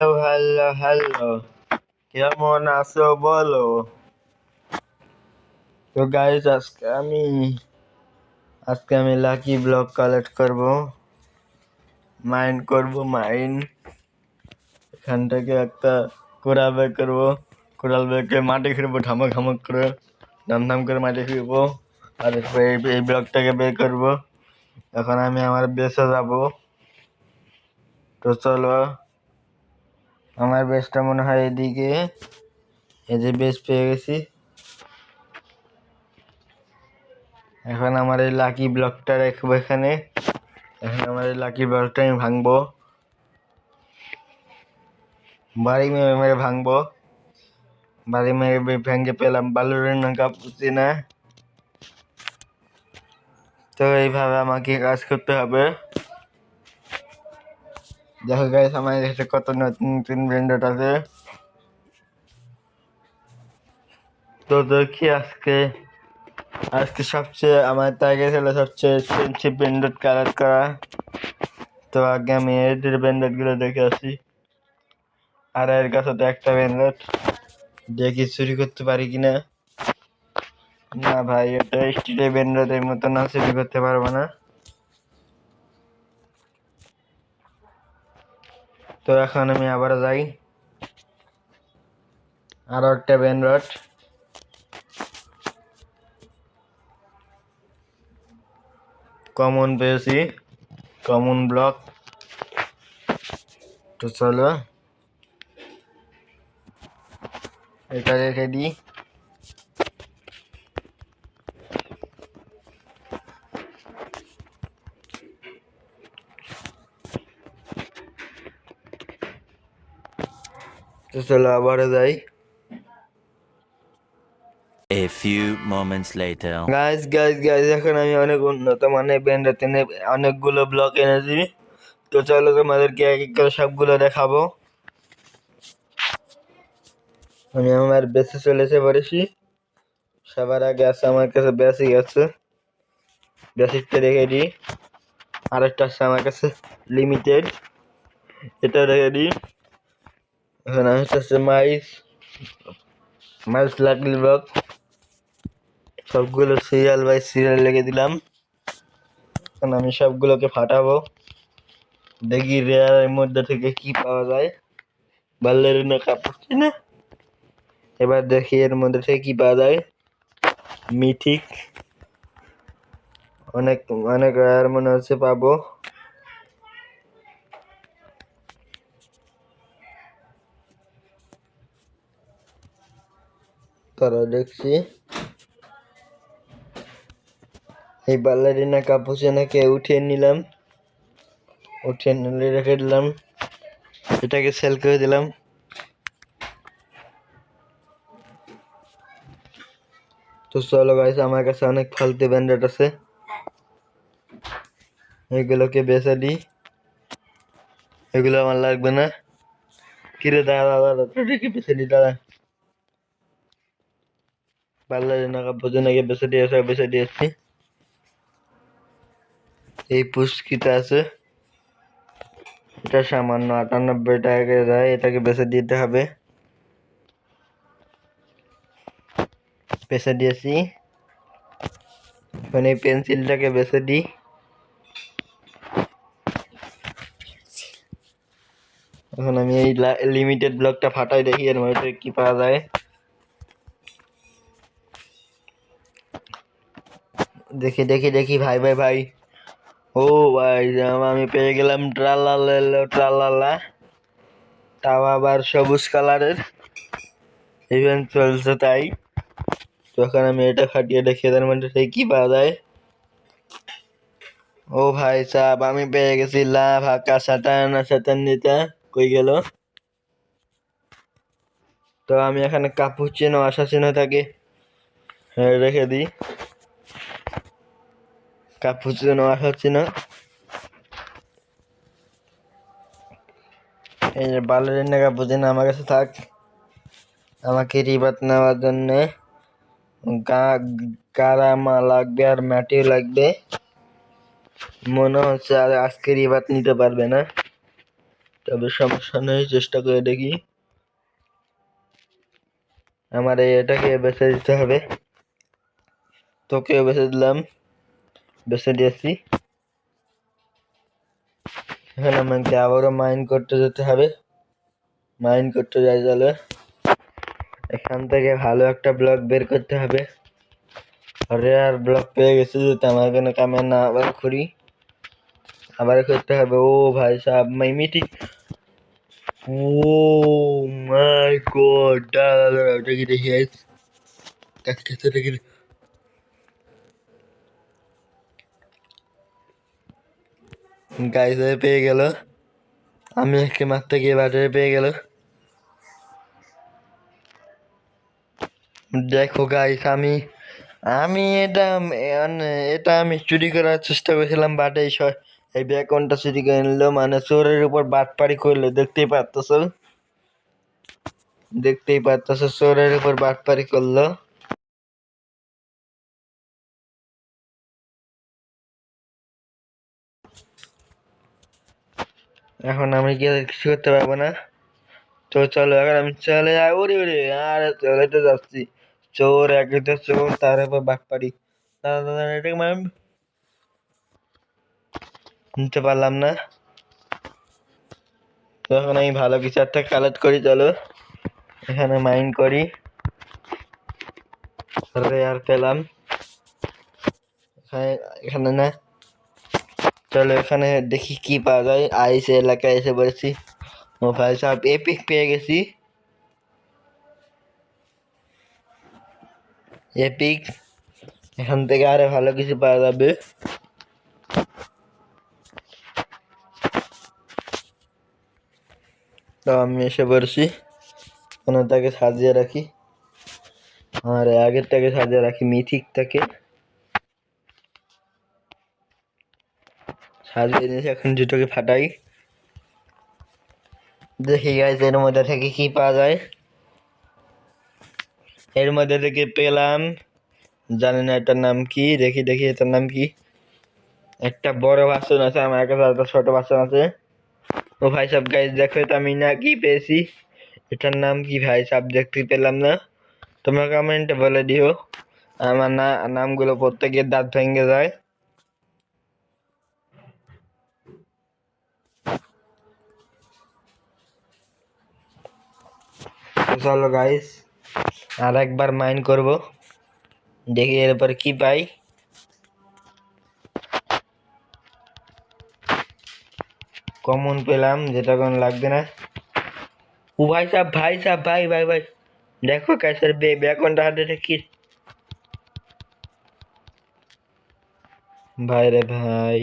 Hello hello hello, কেমন আছো বলো? তো গাইস, আজকে আমি লাকি ব্লক কালেক্ট করব, মাইন এখান থেকে একটা কোরাল বের করবো। কোরাল বেরকে মাটি ফিরবো ধামাক ধামাক করে, ধাম করে মাটি ফিরবো। আর এই ব্লকটাকে বের করবো। এখন আমি আমার বেসে যাব। তো চলো, আমার বেসটা মনে হয় এদিকে। এই যে বেস পেয়ে গেছি। এখন আমার এই লাকি ব্লকটা রাখবো এখানে। এখন আমার এই লাকি ব্লকটা আমি ভাঙবো, বাড়ি মেরে মেরে ভাঙবো। বাড়ি মেরে ভেঙে পেলাম বালুরের কাপুচিনা। তো এইভাবে আমাকে কাজ করতে হবে। দেখো গাইস, আমার কাছে কত নতুন নতুন ব্র্যান্ডেড আছে। তো দেখি আজকে সবচেয়ে আমার টার্গেট হলো সবচেয়ে এক্সপেন্সিভ ব্র্যান্ডেড কালেক্ট করা। তো আগে আমি এদের ব্র্যান্ডেড গুলো দেখে আসি। আর এর কাছে তো একটা ব্র্যান্ডেড, দেখি চুরি করতে পারি কিনা। না ভাই, এটা স্টিলের ব্র্যান্ডের মতো না, চুরি করতে পারবো না। তো এখন আমি আবার যাই, আরো একটা ব্র্যান্ডেড কমন পেয়েছি, কমন ব্লক। তো চলো এটা রেখে দিই। তো চলো আবারও যাই। A few moments later. Guys, এখন আমি অনেক উন্নত মানের ব্র্যান্ডের এনে অনেকগুলো ব্লক এনেছি। তো চলো তোমাদেরকে এক এক করে সবগুলো দেখাবো। আমি আমার বেসে চলেছে পড়েছি। সবার আগে আছে আমার কাছে বেসিক আছে, বেসিকটা রেখে দিই। আরেকটা আছে আমার কাছে লিমিটেড, এটা রেখে দিই। এখন আছে মাইস লাকি ব্লক। সবগুলো সিরিয়াল বাই সিরিয়াল রেখে দিলাম। এখন আমি সবগুলোকে ফাটাবো, দেখি রেয়ারের মধ্যে থেকে কি পাওয়া যায়। বাল্লেরিনা কাপুছি না। এবার দেখি এর মধ্যে থেকে কি পাওয়া যায়। মিথিক অনেক অনেক রেয়ার মনে হচ্ছে পাবো। তারা দেখছি এই বাল্লেরিনা কাপুচিনাকে উঠিয়ে নিলাম, উঠিয়ে নিলে রেখে দিলাম, এটাকে সেল করে দিলাম। তো চলো গাইস, আমার কাছে অনেক ফালতু ব্যান্ডেড আছে, এগুলোকে বেচে দিই। এগুলো আমার লাগবে না। কিরে দাদা দাদা, তোদেরকে বেচে দিই দাদা। বাল্লেরিনা কাপুচিনাকে বেচে দিয়েছি। এই পুস্কিটা আছে, এটা সামান্য 98 টাকা করে দেয়, এটাকে বেচে দিতে হবে। বেচে দিয়েছি। এখন এই পেন্সিলটাকে বেচে দিই। এখন আমি এই লিমিটেড ব্লকটা ফাটাই দেখি এর মধ্যে কি পাওয়া যায়। দেখি দেখি দেখি ভাই ভাই ভাই, ও ভাই, আমি পেয়ে গেলাম ট্রালালা। তাও আবার সবুজ কালারের, ইভেন্ট চলছে তাই। তখন আমি এটা ফাটিয়ে দেখি এদের মধ্যে থেকে কি পাওয়া যায়। ও ভাই সাহেব, আমি পেয়ে গেছি লাভ হাক্কা সাতান্নিটা। কই গেল? তো আমি এখানে কাপুচিনো আসাচিনো থাকে রেখে দিই। কাপুচিনো আসাচিনো, এই যে বালেরিনা কাপুচিনো আমার কাছে থাক। আমাকে রিবাত নেওয়ার জন্য কারামা লাগবে আর মাটিও লাগবে। মনে হচ্ছে আর আজকে রিবাত নিতে পারবে না। তবে সমস্যা নেই, চেষ্টা করে দেখি। আমার এটাকে বেছে দিতে হবে, তোকেও বেছে দিলাম, বেছে দিয়েছি। এখন আমাকে আবারও মাইন করতে যেতে হবে, মাইন করতে যাই। তাহলে এখান থেকে ভালো একটা ব্লক বের করতে হবে। রেয়ার ব্লক পেয়ে গেছি, যেটা আমার কোনো কামে না আবার করি, আবার করতে হবে। ও ভাই সাহেব মিটি, ও মাই গড, দাঁড়া ওটা কি দেখি দেখি। গাইজ পেয়ে গেল, আমি একে মারতে গিয়ে বাজারে পেয়ে গেল। দেখো গাইস, আমি আমি এটা এটা আমি চুরি করার চেষ্টা করেছিলাম, বাট এই ব্যাকনটা চুরি করে নিলো, মানে চোরের উপর বাটপারি করলো। দেখতেই পারতেছো চোরের উপর বাটপারি করলো। এখন আমি কি আর কিছু করতে পারবো না। তো চলো এখন আমি চলে যাই। ওরে ওরে, আর চলে তো যাচ্ছি। চোর একে তো চোর, তার উপর বাটপারি। দাদা দাদা এটাকে নিতে পারলাম না। তখন আমি ভালো কিছু একটা কালেক্ট করি, চলো এখানে মাইন্ড করি। আর পেলাম এখানে না, চলো এখানে দেখি কি পাওয়া যায়। আইস এলাকায় এসে পড়েছি। মোবাইল সব এপিক পেয়ে গেছি, এপিক। এখান থেকে আরো ভালো কিছু পাওয়া যাবে। তো আমি এসে পড়ছি, কোনোটাকে সাজিয়ে রাখি, আর আগেরটাকে সাজিয়ে রাখি, মিথিকটাকে সাজিয়ে নিয়েছি। এখন দুটোকে ফাটাই, দেখি গাইজ এর মধ্যে থেকে কি পাওয়া যায়। এর মধ্যে থেকে পেলাম, জানি না এটার নাম কি, দেখি এটার নাম কি। একটা বড় বাসন আছে, আমার কাছে একটা ছোট বাসন আছে। ও ভাই সাহেব গাইজ দেখো, এটা আমি না কি পেয়েছি, এটার নাম কি ভাই সাহেব দেখতে পেলাম না। তোমরা কমেন্টে বলে দিও, আমার নামগুলো প্রত্যেকের দাঁত ভেঙে যায়। চলো গাইস আর একবার মাইন্ড করব, দেখি এরপর কি পাই। কমন পেলাম, যেটা কোন লাগবে না। ও ভাই সাহেব ভাই দেখো ক্যাশের ব্যাকনটা হাতে কি ভাই রে ভাই।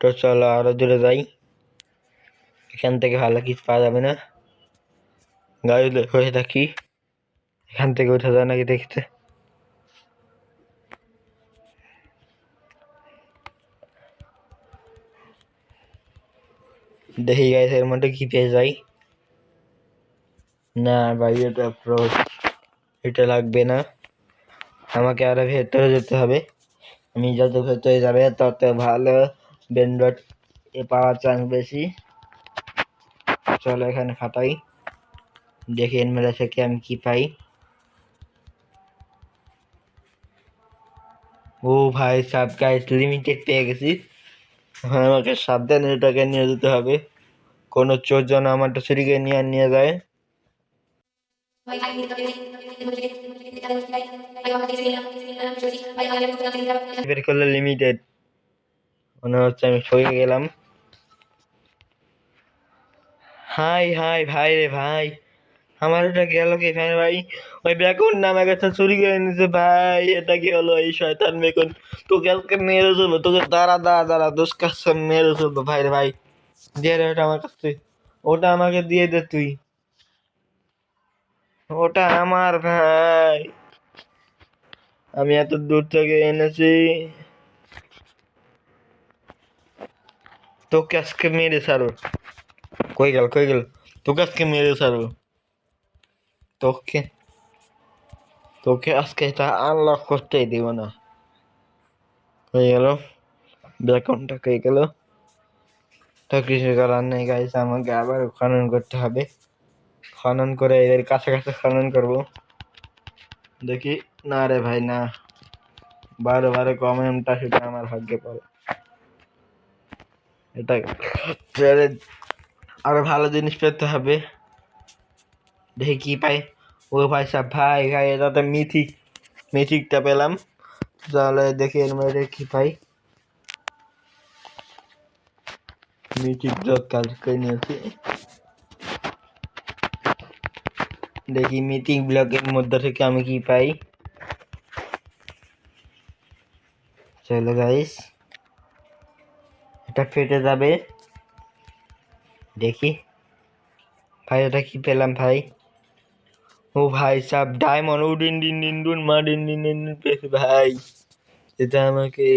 তো চলো আরো দূরে যাই, এখান থেকে ভালো কিছু পাওয়া যাবে না। গাড়ি হয়ে থাকি, এখান থেকে উঠে যায় নাকি দেখতে। দেখি গাইস এর মধ্যে কি পেয়ে যাই। না ভাই এটা লাগবে না, আমাকে আরো ভেতরে যেতে হবে। আমি যত ভেতরে যাবে তত ভালো ব্যান্ডেড পাওয়ার চান্স বেশি। চলো এখানে ফাটাই, দেখি এর মধ্যে থেকে আমি কি পাই। ও ভাই সাব গাইস লিমিটেড পেয়ে গেছি। এখন আমাকে সাবধানে এটাকে নিয়ে যেতে হবে, কোনো চোর যেন আমারটা চুরি করে নিয়ে যায়। বের করলে লিমিটেড, মনে হচ্ছে আমি ঠকে গেলাম। হাই ভাই রে ভাই, আমার এটা গেল কি ভাই ভাই। ওই বেকন নামে গেছে, চুরি করে নিছে ভাই। এটা কি হলো, এই শয়তান বেকন তোকে আজকে মেরে চলবো, তোকে দাঁড়া দোষ কাজ মেরে চলবো ভাই রে ভাই। দিয়ে রে ওটা আমার কাছে, ওটা আমাকে দিয়ে দে তুই, ওটা আমার ভাই, আমি এত দূর থেকে এনেছি, তোকে আজকে মেরে ছাড়ো। কই গেল, তোকে আজকে মেরে ছাড়ো, তোকে তোকে আজকে এটা আনলক করতেই দিব না। হয়ে গেল, ব্যাকনটা হয়ে গেল। তো কিছু করার নেই গাইস, আমাকে আবার খনন করতে হবে। খনন করে এর কাছে কাছে খনন করব। দেখি, না রে ভাই না, বারে বারে কমেন্টটা সেটা আমার ভাগ্যে পড়ে। এটা ফেরে আরো ভালো জিনিস পেতে হবে। দেখি কি পাই। ও ভাই সাহেব, ভাই ভাই এটাতে মিথিকটা পেলাম। তাহলে দেখি এর মধ্যে কি পাই। মিথিক ব্লক কাজ করে নিয়েছি। দেখি মিথিক ব্লকের মধ্যে থেকে আমি কি পাই। চলো গাইস, এটা ফেটে যাবে। দেখি ভাই এটা কি পেলাম ভাই। ও ভাই সাহেব, ডায়মন্ড উডিন ডিন ডিন ডুন মা ডিন ডিন ডিন ডিন পেয়েছি ভাই। এটা আমাকে,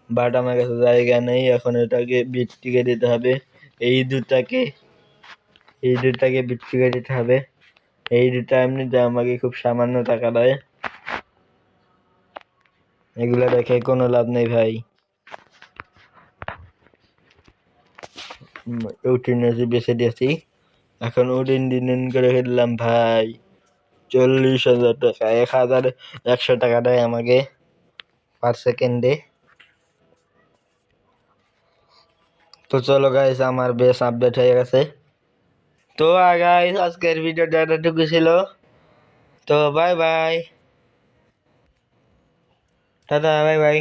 বাট আমার কাছে জায়গা নেই এখন, এটাকে বিক্রি করে দিতে হবে। এই দুটাকে এই দুটাকে বিক্রি করে দিতে হবে। এই দুটা এমনিতে আমাকে খুব সামান্য টাকা দেয়। এগুলা রেখে কোনো লাভ নেই ভাই। উঠিনেছি বেছে দিয়েছি, এখন উডিন ডিন ডিন করে ফেললাম ভাই। 40,000 টাকা, 1,100 টাকা দেয় আমাকে পার সেকেন্ডে। তো চলো গাইস, আমার বেশ আপডেট হয়ে গেছে। তো গাইস, আজকের ভিডিওটা এতটুকু ছিল। তো bye bye, tata, bye bye.